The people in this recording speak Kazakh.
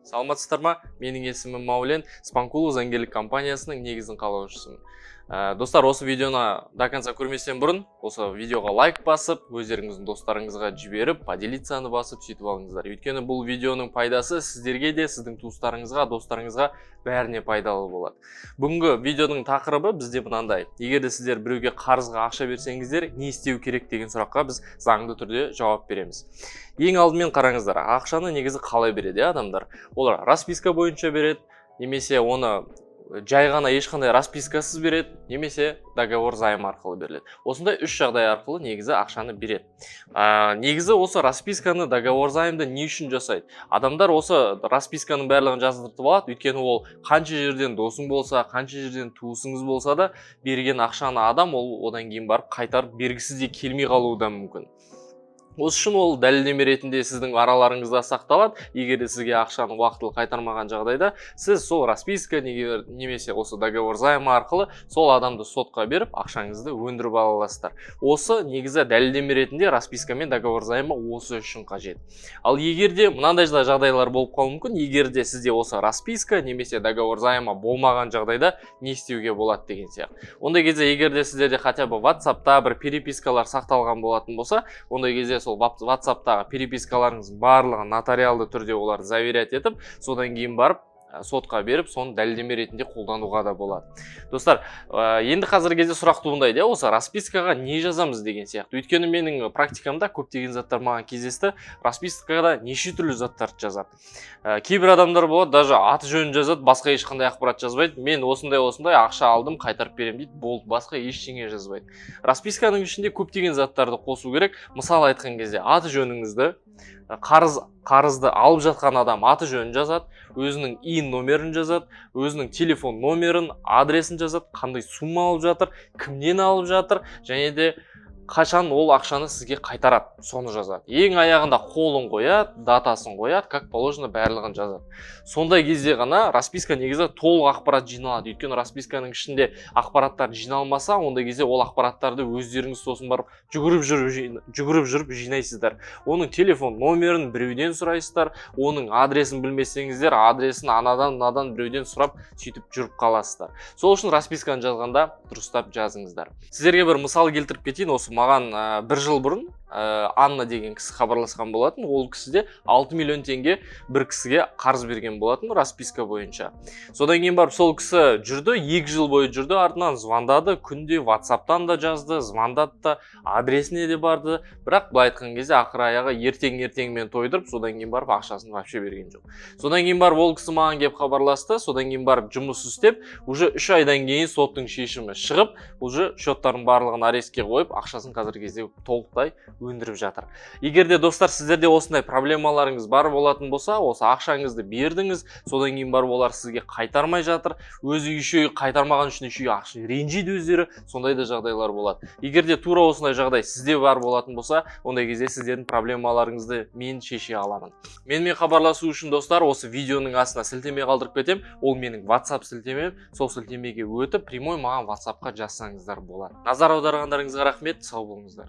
Саламатсыздар ма? Менің есімім Маулен, Спанкулу заңгерлік компаниясының негізін қалаушысымын. Достар, осы видеоны до конца көрместен бұрын, осы видеоға лайк басып, өздеріңіздің достарыңызға жіберіп, поделицияны басып сөйтіп алыңыздар. Өйткені бұл видеоның пайдасы сіздерге де, сіздің туыстарыңызға, достарыңызға бәріне пайдалы болады. Бүгінгі видеоның тақырыбы бізде мынандай. Егер де сіздер біреуге қарызға ақша берсеңіздер, не істеу керек деген сұраққа біз заңды түрде жауап береміз. Ең алдымен қараңыздар, ақшаны негізі қалай береді адамдар? Олар расписка бойынша береді, немесе оны жай ғана ешқандай распискасыз береді, немесе договор займ арқылы беріледі. Осындай үш жағдай арқылы негізі ақшаны береді. Негізі осы расписканы, договор займды не үшін жасайды? Адамдар осы расписканың барлығын жаздыртып алады, өйткені ол қанша жерден досың болса, қанша жерден туысыңыз болса да, берген ақшаны адам ол одан кейін барып қайтарып бергісіз де келмей қалуы да мүмкін. Осы үшін ол дәлелдеме ретінде сіздің араларыңызда сақталады. Егер де сізге ақшаны уақытылы қайтармаған жағдайда, сіз сол расписка немесе осы договор займы арқылы сол адамды сотқа беріп, ақшаңызды өндіріп ала аласыздар. Осы негізі дәлелдеме ретінде расписка мен договор займы осы үшін қажет. Ал егер де мынандай жағдайлар болып қалуы мүмкін, егер де сізде осы расписка немесе договор займы болмаған жағдайда не істеуге болады деген сияқты. Ондай кезде егер де сіздерде хотя бы WhatsApp-та бір перепискалар сақталған болатын болса, ондай кезде сол WhatsApp-тағы перепискаларыңыз барлығын нотариалды түрде оларды заверять етіп, содан кейін барып сотқа беріп, соны дәлелдеме ретінде қолдануға да болады. Достар, енді қазіргі кезде сұрақ туындайды, осы распискаға не жазамыз деген сияқты. Өйткені менің практикамда көптеген заттар маған кездесті, распискаға неше түрлі заттарды жазады. Кейбір адамдар болады, даже аты жөнін жазады, басқа ешқандай ақпарат жазбайды. Мен осындай ақша алдым, қайтарып беремін дейді, болды, басқа ештеңе жазбайды. Расписканың ішінде көптеген заттарды қосу керек. Мысалы айтқан кезде аты жөніңізді, қарызды алып жатқан адам аты жөнін жазады, өзінің ИН номерін жазады, өзінің телефон номерін, адресін жазады, қандай сумма алып жатыр, кімнен алып жатыр, және де қашан ол ақшаны сізге қайтарады, соны жазады. Ең аяғында қолын қояды, датасын қояды, как положено барлығын жазады. Сондай кезде ғана расписка негізі толық ақпарат жиналады. Өйткені расписканың ішінде ақпараттар жиналмаса, ондай кезде ол ақпараттарды өздеріңіз сосын барып жүгіріп жүріп жинайсыздар. Оның телефон номерін біреуден сұрайсыздар, оның адресін білмесеңіздер, адресін анадан біреуден сұрап, сөйтіп жүріп қаласыздар. Сол үшін расписканы жазғанда дұрыстап жазыңыздар. Сіздерге бір мысал келтіріп кетейін. Осы маған бір жыл бұрын Анна деген кісі хабарласқан болатын. Ол кісіде 6 миллион теңге бір кісіге қарыз берген болатын расписка бойынша. Содан кейін барып сол кісі жүрді, 2 жыл бойы жүрді, артынан звондады, күнде WhatsApp-тан да жазды, звондады да, адресіне де барды. Бірақ былай айтқан кезде ақыр аяғы ертеңмен тойдырып, содан кейін барып ақшасын вообще берген жоқ. Содан кейін барып ол кісі маған келіп хабарласты, содан кейін барып жұмыс істеп, уже 3 айдан кейін соттың шешімі шығып, уже счеттарын барлығын арестке қойып, ақшасын қазіргі кезде толықтай өндіріп жатыр. Егер де достар, сіздерде осындай проблемаларыңыз бар болатын болса, осы ақшаңызды бердіңіз, содан кейін барып олар сізге қайтармай жатыр, өзі еще қайтармаған үшін еще ақша ренжиді өздері, сондай да жағдайлар болады. Егер де тура осындай жағдай сізде бар болатын болса, ондай кезде сіздердің проблемаларыңызды мен шеше аламын. Менімен хабарласу үшін достар, осы видеоның астына сілтеме қалдырып кетем, ол менің WhatsApp сілтемем, сол сілтемеге өтіп, прямой маған WhatsApp-қа жазсаңыздар болады. Назар аударғандарыңызға рахмет, сау болыңыздар.